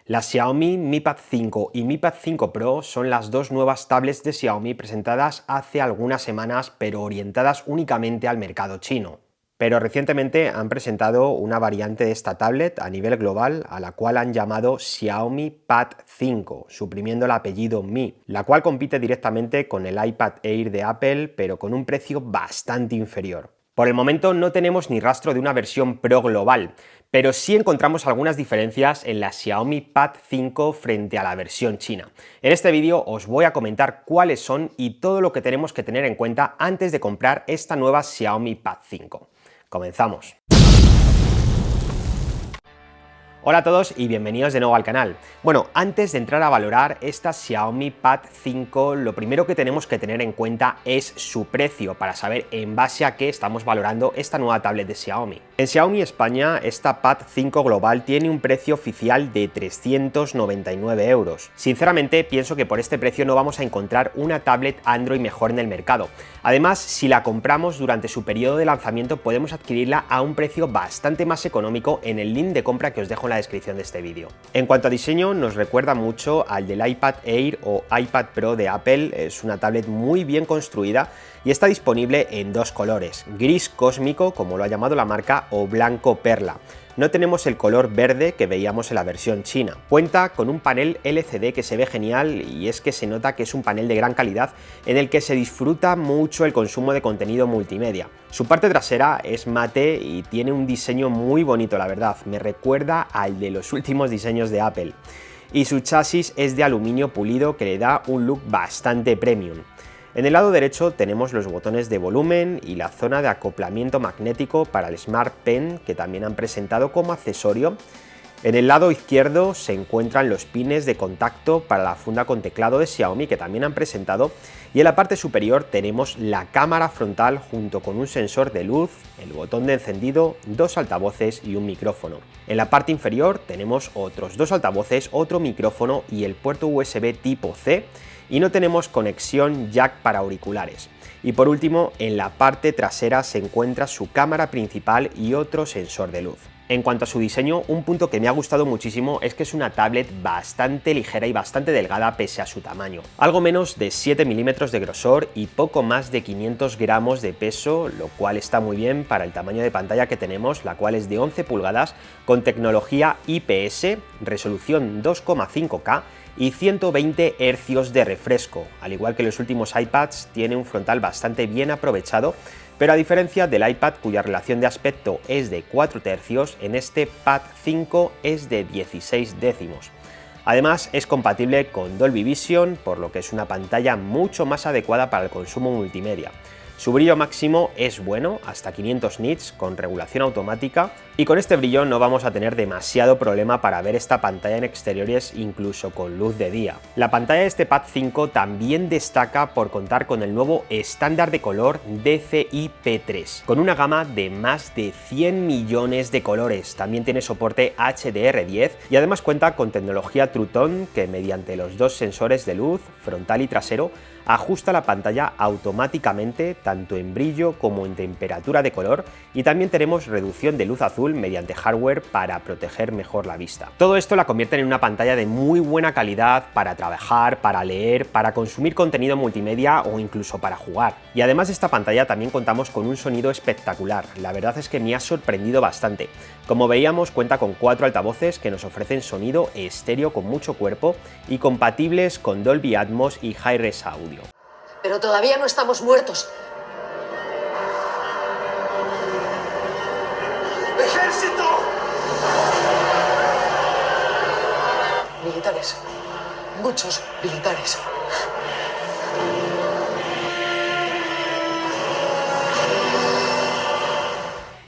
La Xiaomi Mi Pad 5 y Mi Pad 5 Pro son las dos nuevas tablets de Xiaomi presentadas hace algunas semanas, pero orientadas únicamente al mercado chino. Pero recientemente han presentado una variante de esta tablet a nivel global, a la cual han llamado Xiaomi Pad 5, suprimiendo el apellido Mi, la cual compite directamente con el iPad Air de Apple, pero con un precio bastante inferior. Por el momento no tenemos ni rastro de una versión Pro global, pero sí encontramos algunas diferencias en la Xiaomi Pad 5 frente a la versión china. En este vídeo os voy a comentar cuáles son y todo lo que tenemos que tener en cuenta antes de comprar esta nueva Xiaomi Pad 5. Comenzamos. Hola a todos y bienvenidos de nuevo al canal. Bueno, antes de entrar a valorar esta Xiaomi Pad 5, lo primero que tenemos que tener en cuenta es su precio, para saber en base a qué estamos valorando esta nueva tablet de Xiaomi. En Xiaomi España, esta Pad 5 global tiene un precio oficial de 399 euros. Sinceramente, pienso que por este precio no vamos a encontrar una tablet Android mejor en el mercado. Además, si la compramos durante su periodo de lanzamiento, podemos adquirirla a un precio bastante más económico en el link de compra que os dejo en la descripción de este vídeo. En cuanto a diseño, nos recuerda mucho al del iPad Air o iPad Pro de Apple. Es una tablet muy bien construida y está disponible en dos colores: gris cósmico, como lo ha llamado la marca, o blanco perla. No tenemos el color verde que veíamos en la versión china. Cuenta con un panel LCD que se ve genial, y es que se nota que es un panel de gran calidad en el que se disfruta mucho el consumo de contenido multimedia. Su parte trasera es mate y tiene un diseño muy bonito, la verdad. Me recuerda al de los últimos diseños de Apple. Y su chasis es de aluminio pulido que le da un look bastante premium. En el lado derecho tenemos los botones de volumen y la zona de acoplamiento magnético para el Smart Pen, que también han presentado como accesorio. En el lado izquierdo se encuentran los pines de contacto para la funda con teclado de Xiaomi, que también han presentado, y en la parte superior tenemos la cámara frontal junto con un sensor de luz, el botón de encendido, dos altavoces y un micrófono. En la parte inferior tenemos otros dos altavoces, otro micrófono y el puerto USB tipo C, y no tenemos conexión jack para auriculares. Y por último, en la parte trasera se encuentra su cámara principal y otro sensor de luz. En cuanto a su diseño, un punto que me ha gustado muchísimo es que es una tablet bastante ligera y bastante delgada pese a su tamaño. Algo menos de 7 milímetros de grosor y poco más de 500 gramos de peso, lo cual está muy bien para el tamaño de pantalla que tenemos, la cual es de 11 pulgadas con tecnología IPS, resolución 2,5K y 120 Hz de refresco. Al igual que los últimos iPads, tiene un frontal bastante bien aprovechado, pero a diferencia del iPad, cuya relación de aspecto es de 4 tercios, en este Pad 5 es de 16 décimos. Además, es compatible con Dolby Vision, por lo que es una pantalla mucho más adecuada para el consumo multimedia. Su brillo máximo es bueno, hasta 500 nits con regulación automática, y con este brillo no vamos a tener demasiado problema para ver esta pantalla en exteriores, incluso con luz de día. La pantalla de este Pad 5 también destaca por contar con el nuevo estándar de color DCI-P3, con una gama de más de 100 millones de colores. También tiene soporte HDR10 y además cuenta con tecnología True Tone, que mediante los dos sensores de luz, frontal y trasero, ajusta la pantalla automáticamente tanto en brillo como en temperatura de color, y también tenemos reducción de luz azul mediante hardware para proteger mejor la vista. Todo esto la convierte en una pantalla de muy buena calidad para trabajar, para leer, para consumir contenido multimedia o incluso para jugar. Y además de esta pantalla también contamos con un sonido espectacular. La verdad es que me ha sorprendido bastante. Como veíamos, cuenta con 4 altavoces que nos ofrecen sonido estéreo con mucho cuerpo y compatibles con Dolby Atmos y Hi-Res Audio. Pero todavía no estamos muertos. ¡Ejército! Militares. Muchos militares.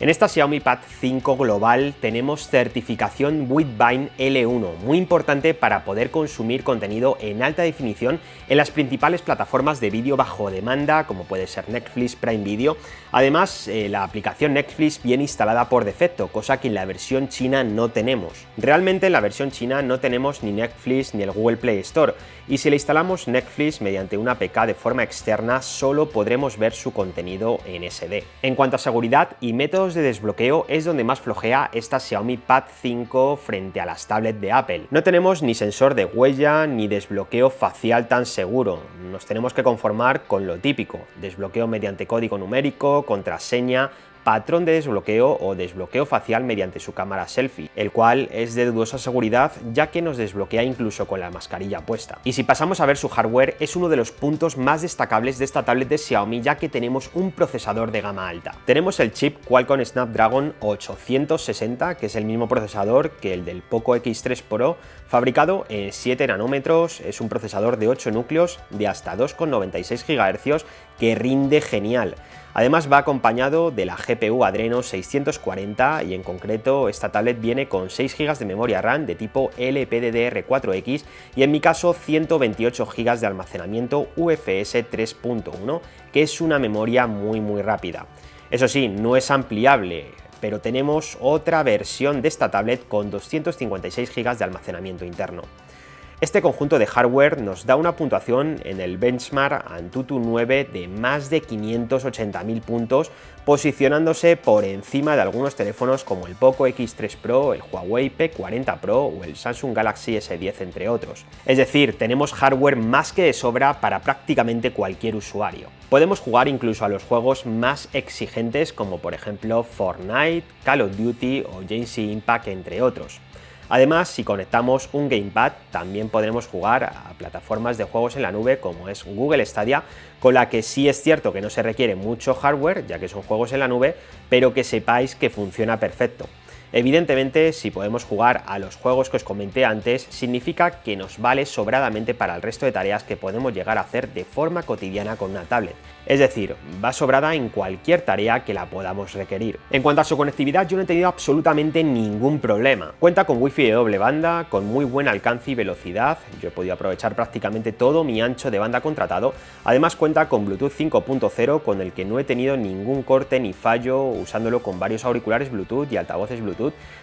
En esta Xiaomi Pad 5 global tenemos certificación Widevine L1, muy importante para poder consumir contenido en alta definición en las principales plataformas de vídeo bajo demanda, como puede ser Netflix, Prime Video. Además, la aplicación Netflix viene instalada por defecto, cosa que en la versión china no tenemos. Realmente en la versión china no tenemos ni Netflix ni el Google Play Store, y si le instalamos Netflix mediante una APK de forma externa, solo podremos ver su contenido en SD. En cuanto a seguridad y métodos hablamos de desbloqueo es donde más flojea esta Xiaomi Pad 5 frente a las tablets de Apple. No tenemos ni sensor de huella ni desbloqueo facial tan seguro. Nos tenemos que conformar con lo típico: desbloqueo mediante código numérico, contraseña, patrón de desbloqueo o desbloqueo facial mediante su cámara selfie, el cual es de dudosa seguridad ya que nos desbloquea incluso con la mascarilla puesta. Y si pasamos a ver su hardware, es uno de los puntos más destacables de esta tablet de Xiaomi, ya que tenemos un procesador de gama alta. Tenemos el chip Qualcomm Snapdragon 860, que es el mismo procesador que el del Poco X3 Pro, fabricado en 7 nanómetros, es un procesador de 8 núcleos de hasta 2,96 GHz que rinde genial. Además va acompañado de la GPU Adreno 640 y en concreto esta tablet viene con 6 GB de memoria RAM de tipo LPDDR4X y en mi caso 128 GB de almacenamiento UFS 3.1, que es una memoria muy rápida. Eso sí, no es ampliable, pero tenemos otra versión de esta tablet con 256 GB de almacenamiento interno. Este conjunto de hardware nos da una puntuación en el benchmark Antutu 9 de más de 580.000 puntos, posicionándose por encima de algunos teléfonos como el Poco X3 Pro, el Huawei P40 Pro o el Samsung Galaxy S10, entre otros. Es decir, tenemos hardware más que de sobra para prácticamente cualquier usuario. Podemos jugar incluso a los juegos más exigentes como por ejemplo Fortnite, Call of Duty o Genshin Impact, entre otros. Además, si conectamos un Gamepad, también podremos jugar a plataformas de juegos en la nube como es Google Stadia, con la que sí es cierto que no se requiere mucho hardware, ya que son juegos en la nube, pero que sepáis que funciona perfecto. Evidentemente, si podemos jugar a los juegos que os comenté antes, significa que nos vale sobradamente para el resto de tareas que podemos llegar a hacer de forma cotidiana con una tablet. Es decir, va sobrada en cualquier tarea que la podamos requerir. En cuanto a su conectividad, yo no he tenido absolutamente ningún problema. Cuenta con Wi-Fi de doble banda, con muy buen alcance y velocidad. Yo he podido aprovechar prácticamente todo mi ancho de banda contratado. Además cuenta con Bluetooth 5.0, con el que no he tenido ningún corte ni fallo usándolo con varios auriculares Bluetooth y altavoces Bluetooth.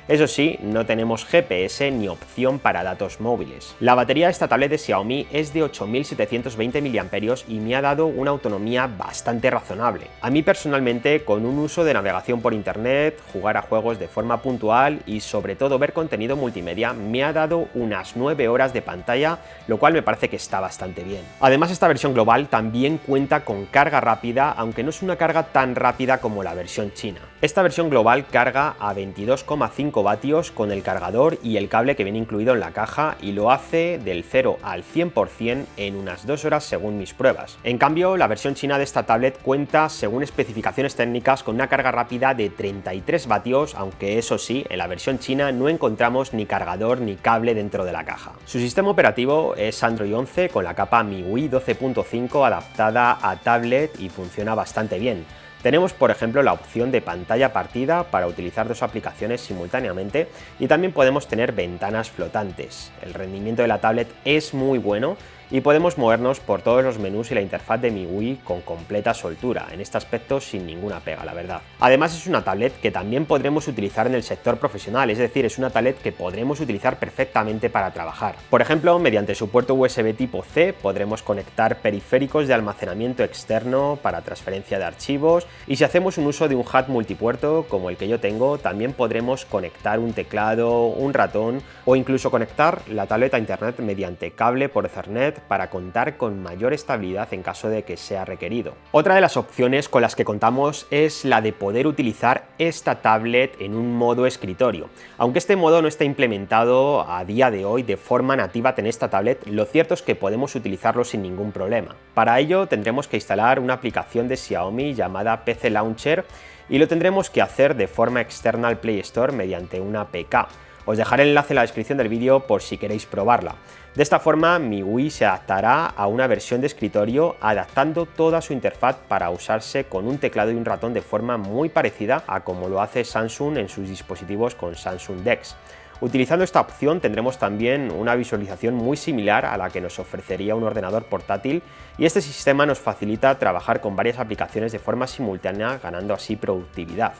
Eso sí, no tenemos GPS ni opción para datos móviles. La batería de esta tablet de Xiaomi es de 8720 mAh y me ha dado una autonomía bastante razonable. A mí personalmente, con un uso de navegación por internet, jugar a juegos de forma puntual y sobre todo ver contenido multimedia, me ha dado unas 9 horas de pantalla, lo cual me parece que está bastante bien. Además, esta versión global también cuenta con carga rápida, aunque no es una carga tan rápida como la versión china. Esta versión global carga a 22,5 vatios con el cargador y el cable que viene incluido en la caja y lo hace del 0 al 100% en unas 2 horas según mis pruebas. En cambio, la versión china de esta tablet cuenta, según especificaciones técnicas, con una carga rápida de 33 vatios, aunque eso sí, en la versión china no encontramos ni cargador ni cable dentro de la caja. Su sistema operativo es Android 11 con la capa MIUI 12.5 adaptada a tablet y funciona bastante bien. Tenemos, por ejemplo, la opción de pantalla partida para utilizar dos aplicaciones simultáneamente y también podemos tener ventanas flotantes. El rendimiento de la tablet es muy bueno y podemos movernos por todos los menús y la interfaz de MIUI con completa soltura, en este aspecto sin ninguna pega, la verdad. Además, es una tablet que también podremos utilizar en el sector profesional, es decir, es una tablet que podremos utilizar perfectamente para trabajar. Por ejemplo, mediante su puerto USB tipo C podremos conectar periféricos de almacenamiento externo para transferencia de archivos, y si hacemos un uso de un HUD multipuerto como el que yo tengo, también podremos conectar un teclado, un ratón o incluso conectar la tablet a internet mediante cable por Ethernet para contar con mayor estabilidad en caso de que sea requerido. Otra de las opciones con las que contamos es la de poder utilizar esta tablet en un modo escritorio. Aunque este modo no está implementado a día de hoy de forma nativa en esta tablet, lo cierto es que podemos utilizarlo sin ningún problema. Para ello tendremos que instalar una aplicación de Xiaomi llamada PC Launcher y lo tendremos que hacer de forma externa al Play Store mediante una APK. Os dejaré el enlace en la descripción del vídeo por si queréis probarla. De esta forma, MIUI se adaptará a una versión de escritorio adaptando toda su interfaz para usarse con un teclado y un ratón de forma muy parecida a como lo hace Samsung en sus dispositivos con Samsung DeX. Utilizando esta opción tendremos también una visualización muy similar a la que nos ofrecería un ordenador portátil y este sistema nos facilita trabajar con varias aplicaciones de forma simultánea, ganando así productividad.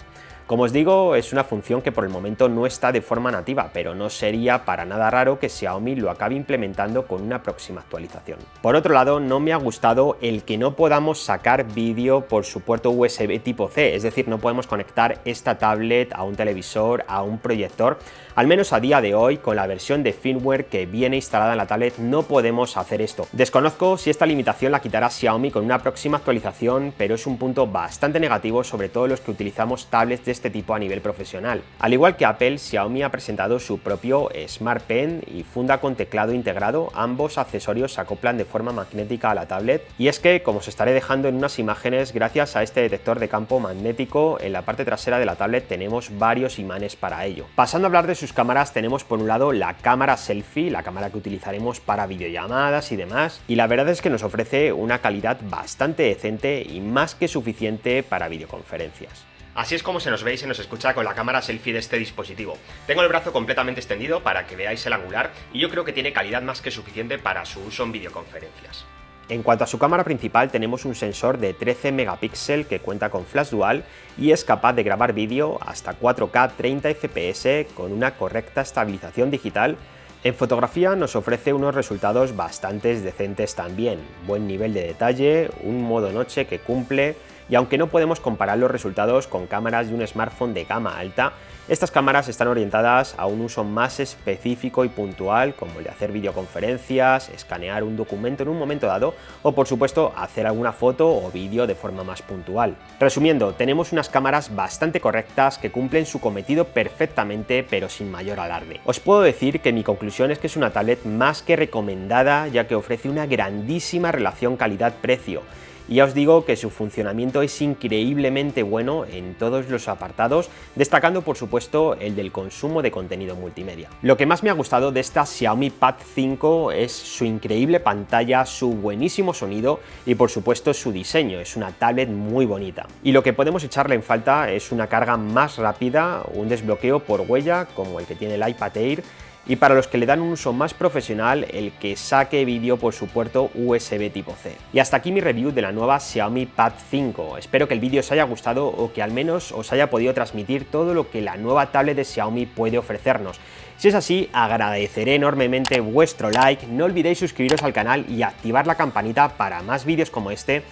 Como os digo, es una función que por el momento no está de forma nativa, pero no sería para nada raro que Xiaomi lo acabe implementando con una próxima actualización. Por otro lado, no me ha gustado el que no podamos sacar vídeo por su puerto USB tipo C, es decir, no podemos conectar esta tablet a un televisor, a un proyector. Al menos a día de hoy, con la versión de firmware que viene instalada en la tablet, no podemos hacer esto. Desconozco si esta limitación la quitará Xiaomi con una próxima actualización, pero es un punto bastante negativo, sobre todo los que utilizamos tablets de este tipo a nivel profesional. Al igual que Apple, Xiaomi ha presentado su propio Smart Pen y funda con teclado integrado. Ambos accesorios se acoplan de forma magnética a la tablet, y es que, como os estaré dejando en unas imágenes, gracias a este detector de campo magnético, en la parte trasera de la tablet tenemos varios imanes para ello. Pasando a hablar de sus cámaras, tenemos por un lado la cámara selfie, la cámara que utilizaremos para videollamadas y demás, y la verdad es que nos ofrece una calidad bastante decente y más que suficiente para videoconferencias. Así es como se nos ve y se nos escucha con la cámara selfie de este dispositivo. Tengo el brazo completamente extendido para que veáis el angular y yo creo que tiene calidad más que suficiente para su uso en videoconferencias. En cuanto a su cámara principal, tenemos un sensor de 13 megapíxeles que cuenta con flash dual y es capaz de grabar vídeo hasta 4K 30 fps con una correcta estabilización digital. En fotografía nos ofrece unos resultados bastante decentes también, buen nivel de detalle, un modo noche que cumple, y aunque no podemos comparar los resultados con cámaras de un smartphone de gama alta, estas cámaras están orientadas a un uso más específico y puntual, como el de hacer videoconferencias, escanear un documento en un momento dado o, por supuesto, hacer alguna foto o vídeo de forma más puntual. Resumiendo, tenemos unas cámaras bastante correctas que cumplen su cometido perfectamente, pero sin mayor alarde. Os puedo decir que mi conclusión es que es una tablet más que recomendada, ya que ofrece una grandísima relación calidad-precio. Y ya os digo que su funcionamiento es increíblemente bueno en todos los apartados, destacando por supuesto el del consumo de contenido multimedia. Lo que más me ha gustado de esta Xiaomi Pad 5 es su increíble pantalla, su buenísimo sonido y por supuesto su diseño. Es una tablet muy bonita. Y lo que podemos echarle en falta es una carga más rápida, un desbloqueo por huella como el que tiene el iPad Air, y para los que le dan un uso más profesional, el que saque vídeo por su puerto USB tipo C. Y hasta aquí mi review de la nueva Xiaomi Pad 5. Espero que el vídeo os haya gustado o que al menos os haya podido transmitir todo lo que la nueva tablet de Xiaomi puede ofrecernos. Si es así, agradeceré enormemente vuestro like, no olvidéis suscribiros al canal y activar la campanita para más vídeos como este.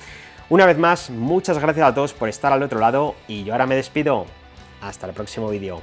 Una vez más, muchas gracias a todos por estar al otro lado y yo ahora me despido. Hasta el próximo vídeo.